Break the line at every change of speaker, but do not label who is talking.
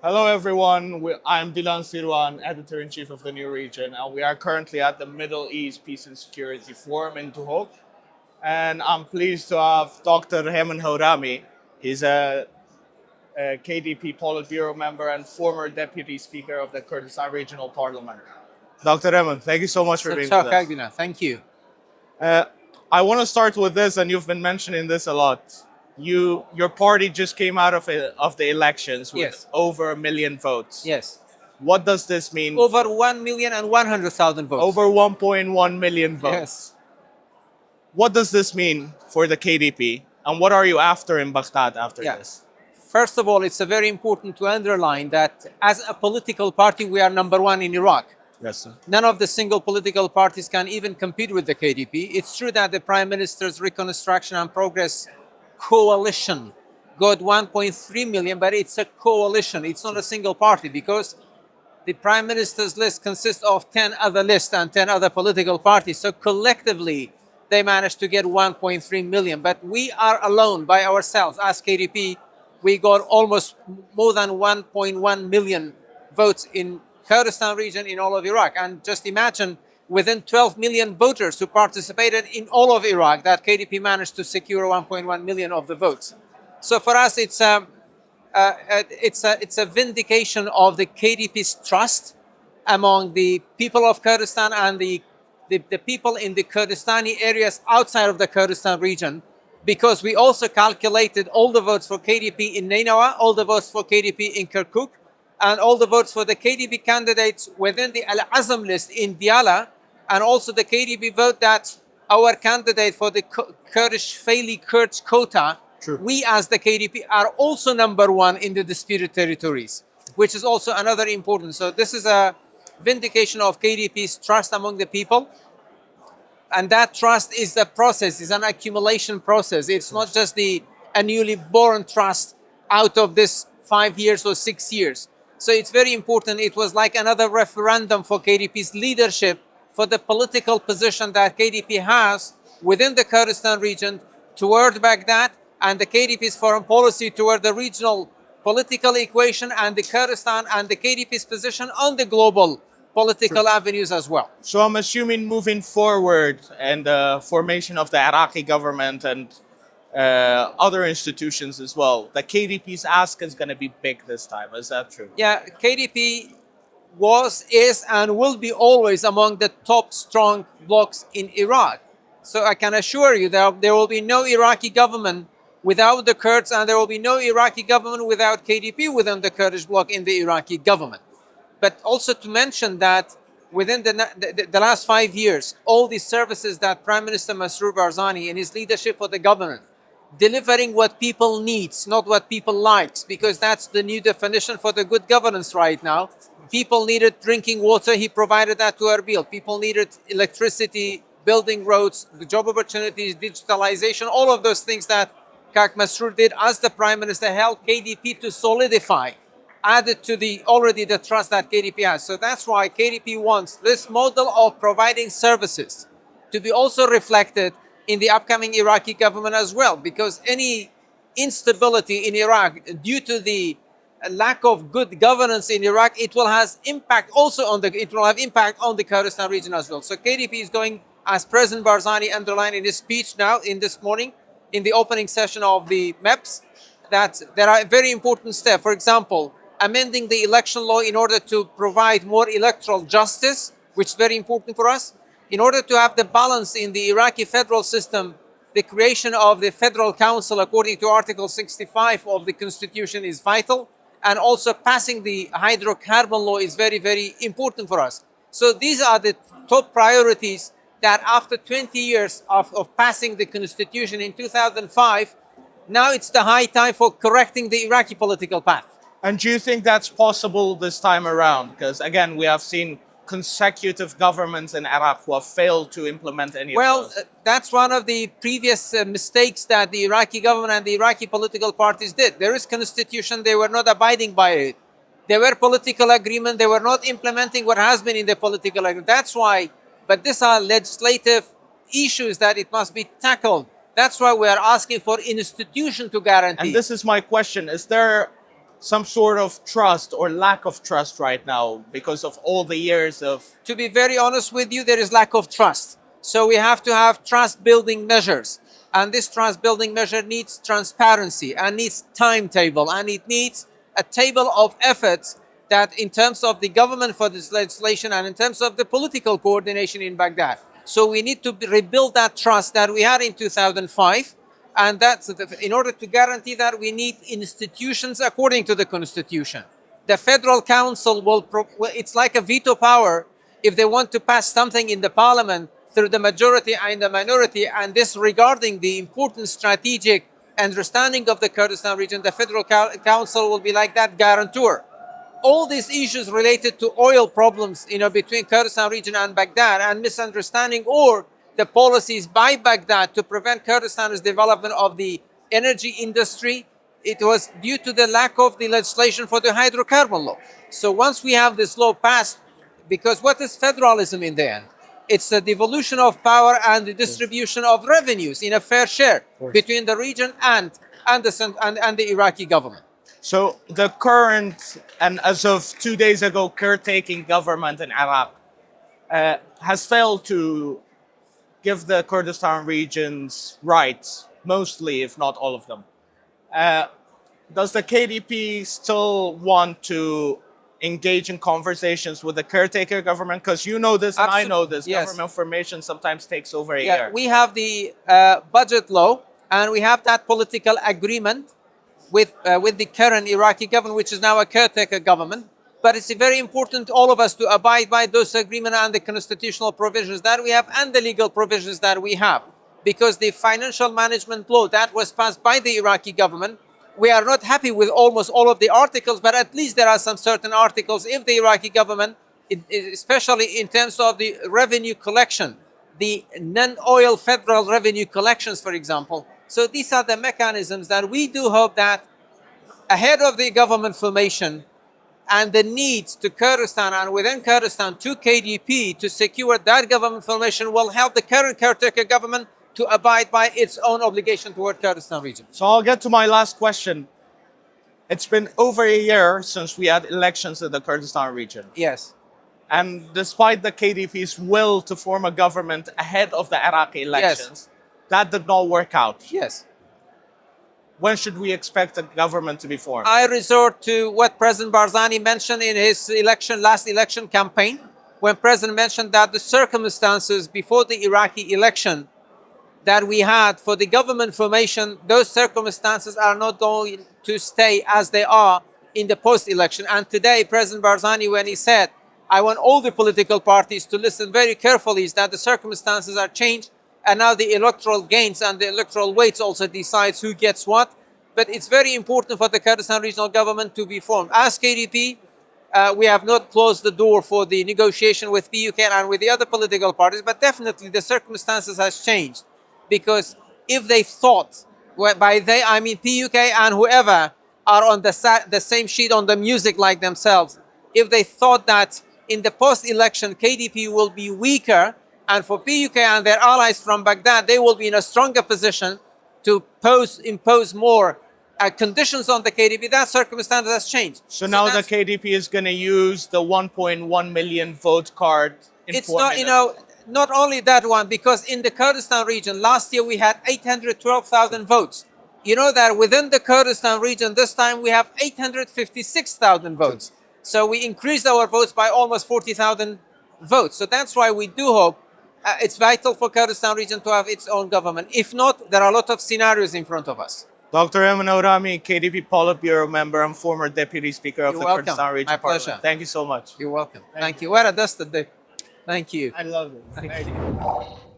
Hello, everyone. I'm Dilan Sirwan, editor-in-chief of the New Region, and we are currently at the Middle East Peace and Security Forum in Duhok. And I'm pleased to have Dr. Hemn Hawrami. He's a KDP politburo member and former deputy speaker of the Kurdistan Regional Parliament. Dr. Hemn, thank you so much for being with us.
Thank you.
I want to start with this, and you've been mentioning this a lot. Your party just came out of the elections with
Yes.
over 1 million votes.
Yes.
What does this mean?
Over 1,100,000 votes.
Over 1.1 million votes.
Yes.
What does this mean for the KDP? And what are you after in Baghdad after
Yeah.
this?
First of all, it's very important to underline that as a political party, we are number one in Iraq.
Yes, sir.
None of the single political parties can even compete with the KDP. It's true that the Prime Minister's Reconstruction and Progress coalition got 1.3 million, but it's a coalition. It's not a single party because the Prime Minister's list consists of 10 other lists and 10 other political parties. So collectively, they managed to get 1.3 million. But we are alone by ourselves as KDP. We got almost more than 1.1 million votes in Kurdistan region in all of Iraq. And just imagine within 12 million voters who participated in all of Iraq that KDP managed to secure 1.1 million of the votes. So for us, it's a vindication of the KDP's trust among the people of Kurdistan and the people in the Kurdistani areas outside of the Kurdistan region, because we also calculated all the votes for KDP in Nainawa, all the votes for KDP in Kirkuk, and all the votes for the KDP candidates within the Al-Azam list in Diyala, and also the KDP vote that our candidate for the Kurdish Faili Kurds quota,
True.
we as the KDP are also number one in the disputed territories, which is also another important. So this is a vindication of KDP's trust among the people. And that trust is a process, it's an accumulation process. It's not just a newly born trust out of this 5 years or 6 years. So it's very important. It was like another referendum for KDP's leadership, for the political position that KDP has within the Kurdistan region toward Baghdad, and the KDP's foreign policy toward the regional political equation and the Kurdistan and the KDP's position on the global political avenues as well.
So I'm assuming moving forward and the formation of the Iraqi government and other institutions as well, the KDP's ask is going to be big this time. Is that true?
Yeah, KDP was, is, and will be always among the top strong blocs in Iraq. So I can assure you that there will be no Iraqi government without the Kurds, and there will be no Iraqi government without KDP within the Kurdish bloc in the Iraqi government. But also to mention that within the last 5 years, all the services that Prime Minister Masroor Barzani and his leadership for the government, delivering what people needs, not what people likes, because that's the new definition for the good governance right now. People needed drinking water, he provided that to Erbil. People needed electricity, building roads, the job opportunities, digitalization, all of those things that Kak Masroor did as the Prime Minister helped KDP to solidify, added to the trust that KDP has. So that's why KDP wants this model of providing services to be also reflected in the upcoming Iraqi government as well, because any instability in Iraq due to the lack of good governance in Iraq, it will have impact on the Kurdistan region as well. So KDP is going, as President Barzani underlined in his speech now in this morning, in the opening session of the MEPS, that there are very important steps. For example, amending the election law in order to provide more electoral justice, which is very important for us. In order to have the balance in the Iraqi federal system, the creation of the Federal Council according to Article 65 of the Constitution is vital. And also passing the hydrocarbon law is very, very important for us. So these are the top priorities that after 20 years of passing the Constitution in 2005, now it's the high time for correcting the Iraqi political path.
And do you think that's possible this time around? Because again, we have seen consecutive governments in Iraq who have failed to implement any of those.
That's one of the previous mistakes that the Iraqi government and the Iraqi political parties did. There is constitution, they were not abiding by it. There were political agreement, they were not implementing what has been in the political agreement. That's why, but these are legislative issues that it must be tackled. That's why we are asking for institution to guarantee.
And this is my question. Is there some sort of trust or lack of trust right now because of all the years of...
To be very honest with you, there is lack of trust. So we have to have trust building measures. And this trust building measure needs transparency and needs timetable, and it needs a table of efforts that in terms of the government for this legislation and in terms of the political coordination in Baghdad. So we need to rebuild that trust that we had in 2005. And that's in order to guarantee that we need institutions according to the constitution. The Federal Council it's like a veto power if they want to pass something in the parliament through the majority and the minority, and this regarding the important strategic understanding of the Kurdistan region, the Federal Council will be like that guarantor. All these issues related to oil problems, between Kurdistan region and Baghdad, and misunderstanding or the policies by Baghdad to prevent Kurdistan's development of the energy industry, it was due to the lack of the legislation for the hydrocarbon law. So once we have this law passed, because what is federalism in the end? It's the devolution of power and the distribution of revenues in a fair share between the region and the Iraqi government.
So the current, and as of 2 days ago, caretaking government in Iraq has failed to give the Kurdistan region's rights, mostly, if not all of them. Does the KDP still want to engage in conversations with the caretaker government? Because you know this and I know this.
Yes.
Government formation sometimes takes over a year.
We have the budget law, and we have that political agreement with the current Iraqi government, which is now a caretaker government. But it's very important all of us to abide by those agreements and the constitutional provisions that we have and the legal provisions that we have. Because the financial management law that was passed by the Iraqi government, we are not happy with almost all of the articles, but at least there are some certain articles if the Iraqi government, especially in terms of the revenue collection, the non-oil federal revenue collections, for example. So these are the mechanisms that we do hope that ahead of the government formation, and the needs to Kurdistan and within Kurdistan to KDP to secure that government formation will help the current caretaker government to abide by its own obligation toward Kurdistan region.
So I'll get to my last question. It's been over a year since we had elections in the Kurdistan region.
Yes.
And despite the KDP's will to form a government ahead of the Iraqi elections, that did not work out.
Yes.
When should we expect a government to be formed?
I resort to what President Barzani mentioned in his last election campaign, when President mentioned that the circumstances before the Iraqi election that we had for the government formation, those circumstances are not going to stay as they are in the post-election. And today, President Barzani, when he said, I want all the political parties to listen very carefully, is that the circumstances are changed, and now the electoral gains and the electoral weights also decides who gets what. But it's very important for the Kurdistan Regional Government to be formed. As KDP, we have not closed the door for the negotiation with PUK and with the other political parties, but definitely the circumstances has changed. Because if they thought, by they I mean PUK and whoever are on the same sheet on the music like themselves, if they thought that in the post-election KDP will be weaker, and for PUK and their allies from Baghdad, they will be in a stronger position to impose more conditions on the KDP, that circumstance has changed.
So now the KDP is going to use the 1.1 million vote card.
It's not, not only that one, because in the Kurdistan region, last year we had 812,000 votes. You know that within the Kurdistan region, this time we have 856,000 votes. So we increased our votes by almost 40,000 votes. So that's why we do hope it's vital for Kurdistan region to have its own government. If not, there are a lot of scenarios in front of us.
Dr. Hemn Hawrami, KDP politburo member and former deputy speaker of the Kurdistan Regional Parliament.
Pleasure.
Thank you so much.
You're welcome. Thank you. Where are dusted? Thank you.
I love it.
Thank you.